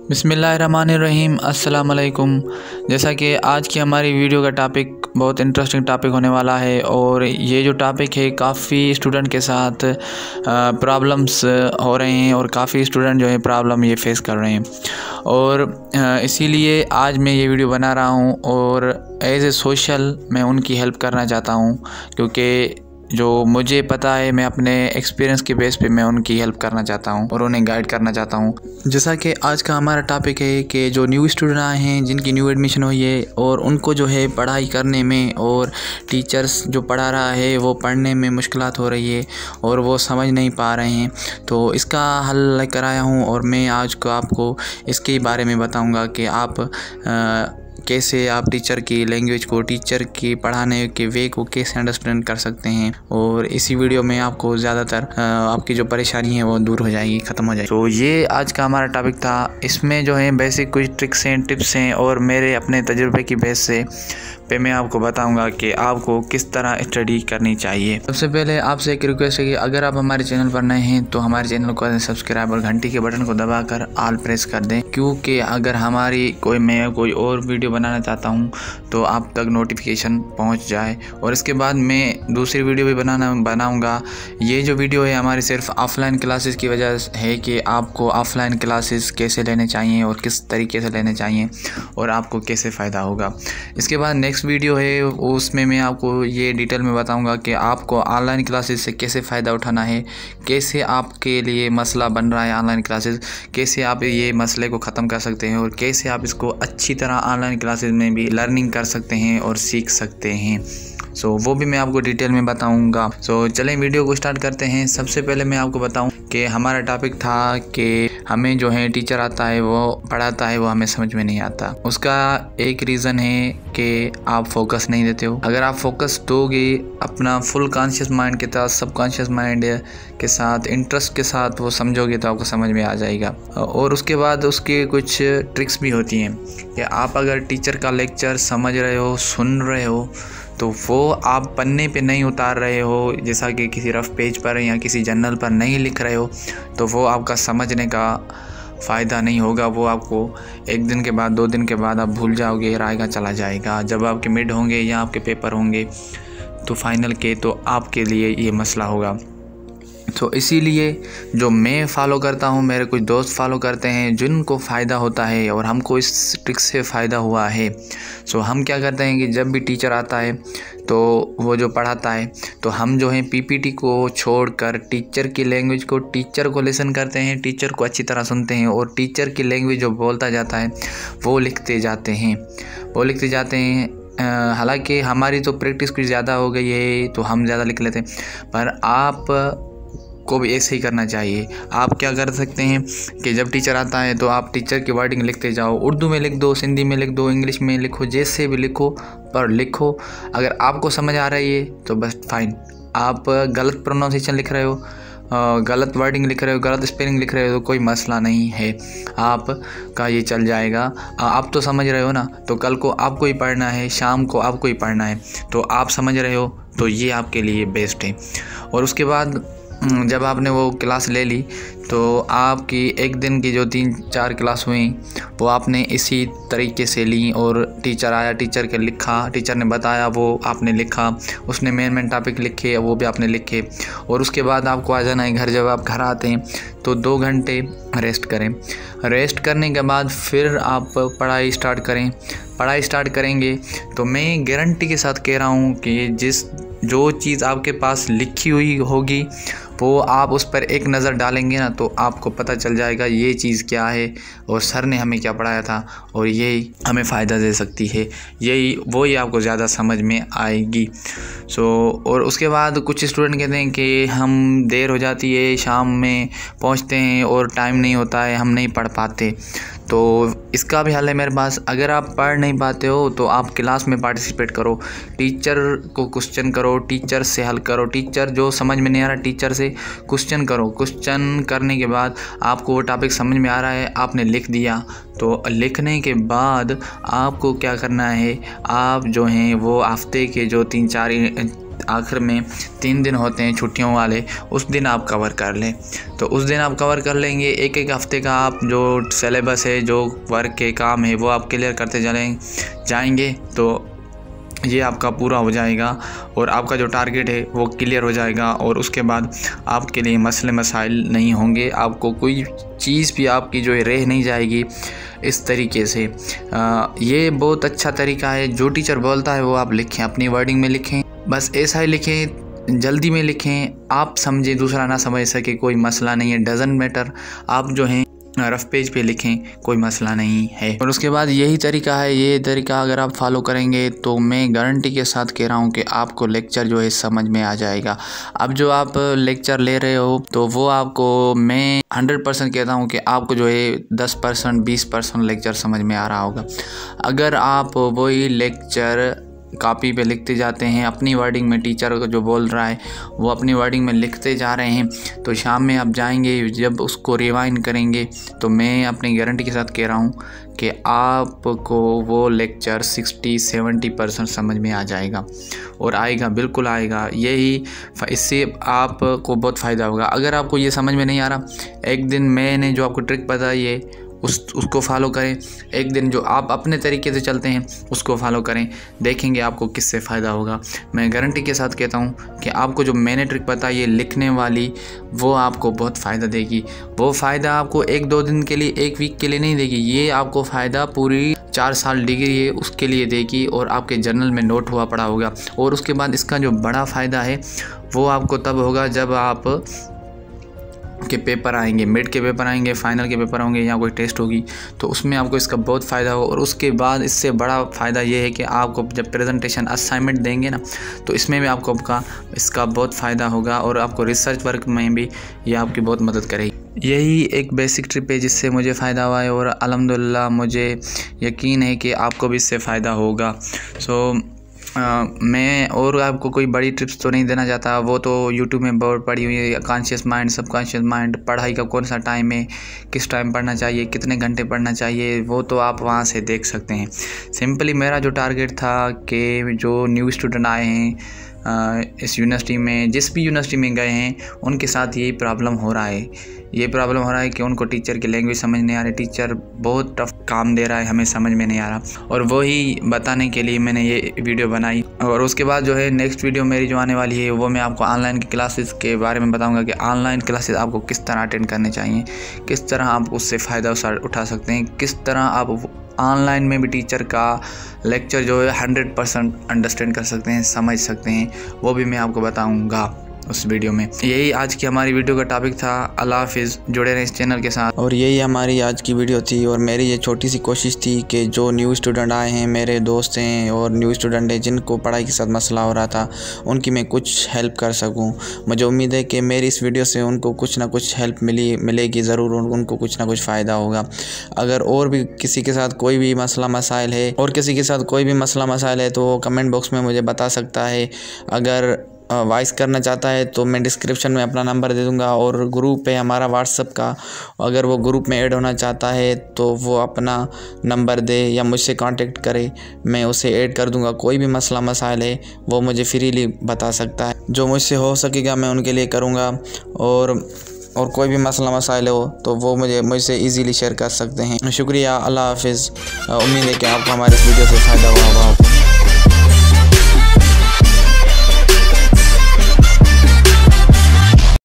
बिस्मिल्लाहिर्रहमानिर्रहीम अस्सलाम वालेकुम। जैसा कि आज की हमारी वीडियो का टॉपिक बहुत इंटरेस्टिंग टॉपिक होने वाला है और ये जो टॉपिक है काफ़ी स्टूडेंट के साथ प्रॉब्लम्स हो रहे हैं और काफ़ी स्टूडेंट जो है प्रॉब्लम ये फेस कर रहे हैं और इसीलिए आज मैं ये वीडियो बना रहा हूँ और एज ए सोशल मैं उनकी हेल्प करना चाहता हूँ, क्योंकि जो मुझे पता है मैं अपने एक्सपीरियंस के बेस पे मैं उनकी हेल्प करना चाहता हूँ और उन्हें गाइड करना चाहता हूँ। जैसा कि आज का हमारा टॉपिक है कि जो न्यू स्टूडेंट आए हैं, जिनकी न्यू एडमिशन हुई है और उनको जो है पढ़ाई करने में और टीचर्स जो पढ़ा रहा है वो पढ़ने में मुश्किलात हो रही है और वो समझ नहीं पा रहे हैं, तो इसका हल लेकर आया हूँ और मैं आज को आपको इसके बारे में बताऊँगा कि आप कैसे आप टीचर की लैंग्वेज को, टीचर की पढ़ाने के वे को कैसे अंडरस्टैंड कर सकते हैं। और इसी वीडियो में आपको ज़्यादातर आपकी जो परेशानी है वो दूर हो जाएगी, ख़त्म हो जाएगी। तो ये आज का हमारा टॉपिक था। इसमें जो है बेसिक कुछ ट्रिक्स हैं, टिप्स हैं और मेरे अपने तजुर्बे की बेस से पे मैं आपको बताऊंगा कि आपको किस तरह स्टडी करनी चाहिए। सबसे पहले आपसे एक रिक्वेस्ट है कि अगर आप हमारे चैनल पर नए हैं तो हमारे चैनल को सब्सक्राइब और घंटी के बटन को दबाकर ऑल प्रेस कर दें, क्योंकि अगर मैं कोई और वीडियो बनाना चाहता हूं तो आप तक नोटिफिकेशन पहुंच जाए। और इसके बाद मैं दूसरी वीडियो भी बनाऊंगा। ये जो वीडियो है हमारी सिर्फ ऑफलाइन क्लासेस की वजह है कि आपको ऑफलाइन क्लासेस कैसे लेने चाहिए और किस तरीके से लेने चाहिए और आपको कैसे फ़ायदा होगा। इसके बाद नेक्स्ट वीडियो है उसमें मैं आपको ये डिटेल में बताऊंगा कि आपको ऑनलाइन क्लासेस से कैसे फ़ायदा उठाना है, कैसे आपके लिए मसला बन रहा है ऑनलाइन क्लासेस, कैसे आप ये मसले को ख़त्म कर सकते हैं और कैसे आप इसको अच्छी तरह ऑनलाइन क्लासेस में भी लर्निंग कर सकते हैं और सीख सकते हैं। वो भी मैं आपको डिटेल में बताऊंगा। चलें वीडियो को स्टार्ट करते हैं। सबसे पहले मैं आपको बताऊं कि हमारा टॉपिक था कि हमें जो है टीचर आता है वो पढ़ाता है वो हमें समझ में नहीं आता। उसका एक रीज़न है कि आप फोकस नहीं देते हो। अगर आप फोकस दोगे अपना फुल कॉन्शियस माइंड के साथ, सबकॉन्शियस माइंड के साथ, इंटरेस्ट के साथ वो समझोगे तो आपको समझ में आ जाएगा। और उसके बाद उसके कुछ ट्रिक्स भी होती हैं कि आप अगर टीचर का लेक्चर समझ रहे हो, सुन रहे हो, तो वो आप पन्ने पे नहीं उतार रहे हो, जैसा कि किसी रफ पेज पर या किसी जर्नल पर नहीं लिख रहे हो, तो वो आपका समझने का फ़ायदा नहीं होगा। वो आपको एक दिन के बाद, 2 दिन के बाद आप भूल जाओगे, आएगा चला जाएगा। जब आपके मिड होंगे या आपके पेपर होंगे तो फाइनल के, तो आपके लिए ये मसला होगा। तो इसीलिए जो मैं फ़ॉलो करता हूँ, मेरे कुछ दोस्त फॉलो करते हैं जिनको फ़ायदा होता है और हमको इस ट्रिक से फ़ायदा हुआ है। हम क्या करते हैं कि जब भी टीचर आता है तो वो जो पढ़ाता है तो हम जो है पीपीटी को छोड़कर टीचर की लैंग्वेज को, टीचर को लिसन करते हैं, टीचर को अच्छी तरह सुनते हैं और टीचर की लैंग्वेज जो बोलता जाता है वो लिखते जाते हैं। हालांकि हमारी तो प्रैक्टिस कुछ ज़्यादा हो गई है तो हम ज़्यादा लिख लेते हैं, पर आप को भी ऐसे ही करना चाहिए। आप क्या कर सकते हैं कि जब टीचर आता है तो आप टीचर की वर्डिंग लिखते जाओ। उर्दू में लिख दो, सिंधी में लिख दो, इंग्लिश में लिखो, जैसे भी लिखो, पर लिखो। अगर आपको समझ आ रही है तो बस फाइन। आप गलत प्रोनाउंसिएशन लिख रहे हो, गलत वर्डिंग लिख रहे हो, गलत स्पेलिंग लिख रहे हो, तो कोई मसला नहीं है, आपका ये चल जाएगा। आप तो समझ रहे हो ना, तो कल को आपको ही पढ़ना है, शाम को आपको ही पढ़ना है, तो आप समझ रहे हो तो ये आपके लिए बेस्ट है। और उसके बाद जब आपने वो क्लास ले ली तो आपकी एक दिन की जो 3-4 क्लास हुई वो आपने इसी तरीके से ली और टीचर आया, टीचर के लिखा, टीचर ने बताया वो आपने लिखा, उसने मेन टॉपिक लिखे वो भी आपने लिखे। और उसके बाद आपको आ जाना है घर। जब आप घर आते हैं तो 2 घंटे रेस्ट करें। रेस्ट करने के बाद फिर आप पढ़ाई स्टार्ट करेंगे तो मैं गारंटी के साथ कह रहा हूँ कि जो चीज़ आपके पास लिखी हुई होगी वो आप उस पर एक नज़र डालेंगे ना तो आपको पता चल जाएगा ये चीज़ क्या है और सर ने हमें क्या पढ़ाया था और यही हमें फ़ायदा दे सकती है, वही आपको ज़्यादा समझ में आएगी। और उसके बाद कुछ स्टूडेंट कहते हैं कि हम देर हो जाती है, शाम में पहुंचते हैं और टाइम नहीं होता है, हम नहीं पढ़ पाते। तो इसका भी हल है मेरे पास। अगर आप पढ़ नहीं पाते हो तो आप क्लास में पार्टिसिपेट करो, टीचर को क्वेश्चन करो, टीचर से हल करो, टीचर जो समझ में नहीं आ रहा टीचर से क्वेश्चन करो। क्वेश्चन करने के बाद आपको वो टॉपिक समझ में आ रहा है, आपने लिख दिया, तो लिखने के बाद आपको क्या करना है, आप जो हैं वो हफ्ते के जो आखिर में 3 दिन होते हैं छुट्टियों वाले, उस दिन आप कवर कर लें। तो उस दिन आप कवर कर लेंगे। एक एक हफ़्ते का आप जो सिलेबस है, जो वर्क के काम है, वो आप क्लियर करते जाएंगे तो ये आपका पूरा हो जाएगा और आपका जो टारगेट है वो क्लियर हो जाएगा। और उसके बाद आपके लिए मसले मसाइल नहीं होंगे, आपको कोई चीज़ भी आपकी जो है रह नहीं जाएगी। इस तरीके से ये बहुत अच्छा तरीका है। जो टीचर बोलता है वो आप लिखें, अपनी वर्डिंग में लिखें, बस ऐसा ही लिखें, जल्दी में लिखें, आप समझें, दूसरा ना समझ सके, कोई मसला नहीं है, डजंट मैटर। आप जो हैं रफ पेज पे लिखें, कोई मसला नहीं है। और उसके बाद यही तरीका है, ये तरीका अगर आप फॉलो करेंगे तो मैं गारंटी के साथ कह रहा हूँ कि आपको लेक्चर जो है समझ में आ जाएगा। अब जो आप लेक्चर ले रहे हो तो वो आपको मैं 100% कहता हूँ कि आपको जो है 10% 20% लेक्चर समझ में आ रहा होगा। अगर आप वही लेक्चर कॉपी पे लिखते जाते हैं, अपनी वर्डिंग में, टीचर जो बोल रहा है वो अपनी वर्डिंग में लिखते जा रहे हैं, तो शाम में आप जाएंगे, जब उसको रिवाइंड करेंगे तो मैं अपनी गारंटी के साथ कह रहा हूँ कि आपको वो लेक्चर 60-70% समझ में आ जाएगा। और आएगा, बिल्कुल आएगा। यही इससे आपको बहुत फ़ायदा होगा। अगर आपको ये समझ में नहीं आ रहा, एक दिन मैंने जो आपको ट्रिक बताई है उसको फॉलो करें। एक दिन जो आप अपने तरीके से चलते हैं उसको फॉलो करें, देखेंगे आपको किससे फ़ायदा होगा। मैं गारंटी के साथ कहता हूँ कि आपको जो मैंने ट्रिक बताई है लिखने वाली, वो आपको बहुत फ़ायदा देगी। वो फ़ायदा आपको 1-2 दिन के लिए, 1 वीक के लिए नहीं देगी, ये आपको फ़ायदा पूरी 4 साल डिग्री है उसके लिए देगी और आपके जर्नल में नोट हुआ पड़ा होगा। और उसके बाद इसका जो बड़ा फ़ायदा है वो आपको तब होगा जब आप के पेपर आएंगे, मिड के पेपर आएंगे, फाइनल के पेपर होंगे या कोई टेस्ट होगी, तो उसमें आपको इसका बहुत फ़ायदा हो। और उसके बाद इससे बड़ा फ़ायदा ये है कि आपको जब प्रेजेंटेशन असाइनमेंट देंगे ना, तो इसमें भी आपको इसका बहुत फ़ायदा होगा और आपको रिसर्च वर्क में भी ये आपकी बहुत मदद करेगी। यही एक बेसिक ट्रिप है जिससे मुझे फ़ायदा हुआ है और अल्हम्दुलिल्लाह मुझे यकीन है कि आपको भी इससे फ़ायदा होगा। मैं और आपको कोई बड़ी टिप्स तो नहीं देना चाहता, वो तो यूट्यूब में बहुत पड़ी हुई है। कॉन्शियस माइंड, सबकॉन्शियस माइंड, पढ़ाई का कौन सा टाइम है, किस टाइम पढ़ना चाहिए, कितने घंटे पढ़ना चाहिए, वो तो आप वहाँ से देख सकते हैं। सिंपली मेरा जो टारगेट था कि जो न्यू स्टूडेंट आए हैं इस यूनिवर्सिटी में, जिस भी यूनिवर्सिटी में गए हैं, उनके साथ यही प्रॉब्लम हो रहा है। ये प्रॉब्लम हो रहा है कि उनको टीचर की लैंग्वेज समझ नहीं आ रही, टीचर बहुत टफ काम दे रहा है, हमें समझ में नहीं आ रहा। और वही बताने के लिए मैंने ये वीडियो बनाई। और उसके बाद जो है नेक्स्ट वीडियो मेरी जो आने वाली है वो मैं आपको ऑनलाइन की क्लासेस के बारे में बताऊंगा कि ऑनलाइन क्लासेस आपको किस तरह अटेंड करने चाहिए, किस तरह आप उससे फ़ायदा उठा सकते हैं, किस तरह आप ऑनलाइन में भी टीचर का लेक्चर जो है 100% अंडरस्टैंड कर सकते हैं, समझ सकते हैं, वो भी मैं आपको बताऊंगा उस वीडियो में। यही आज की हमारी वीडियो का टॉपिक था। अल्लाह हाफिज़, जुड़े रहें इस चैनल के साथ। और यही हमारी आज की वीडियो थी और मेरी ये छोटी सी कोशिश थी कि जो न्यू स्टूडेंट आए हैं, मेरे दोस्त हैं और न्यू स्टूडेंट हैं जिनको पढ़ाई के साथ मसला हो रहा था, उनकी मैं कुछ हेल्प कर सकूं। मुझे उम्मीद है कि मेरी इस वीडियो से उनको कुछ ना कुछ हेल्प मिलेगी ज़रूर, उनको कुछ ना कुछ फ़ायदा होगा। अगर और भी किसी के साथ कोई भी मसला मसाइल है तो कमेंट बॉक्स में मुझे बता सकता है। अगर वॉइस करना चाहता है तो मैं डिस्क्रिप्शन में अपना नंबर दे दूंगा और ग्रुप है हमारा व्हाट्सएप का, अगर वो ग्रुप में ऐड होना चाहता है तो वो अपना नंबर दे या मुझसे कांटेक्ट करे, मैं उसे ऐड कर दूंगा। कोई भी मसला मसाइल है वो मुझे फ्रीली बता सकता है, जो मुझसे हो सकेगा मैं उनके लिए करूँगा। और कोई भी मसला मसाइल हो तो वो मुझसे इजीली शेयर कर सकते हैं। शुक्रिया, अल्लाह हाफिज़। उम्मीद है कि आपको हमारे इस वीडियो से फ़ायदा हुआ होगा।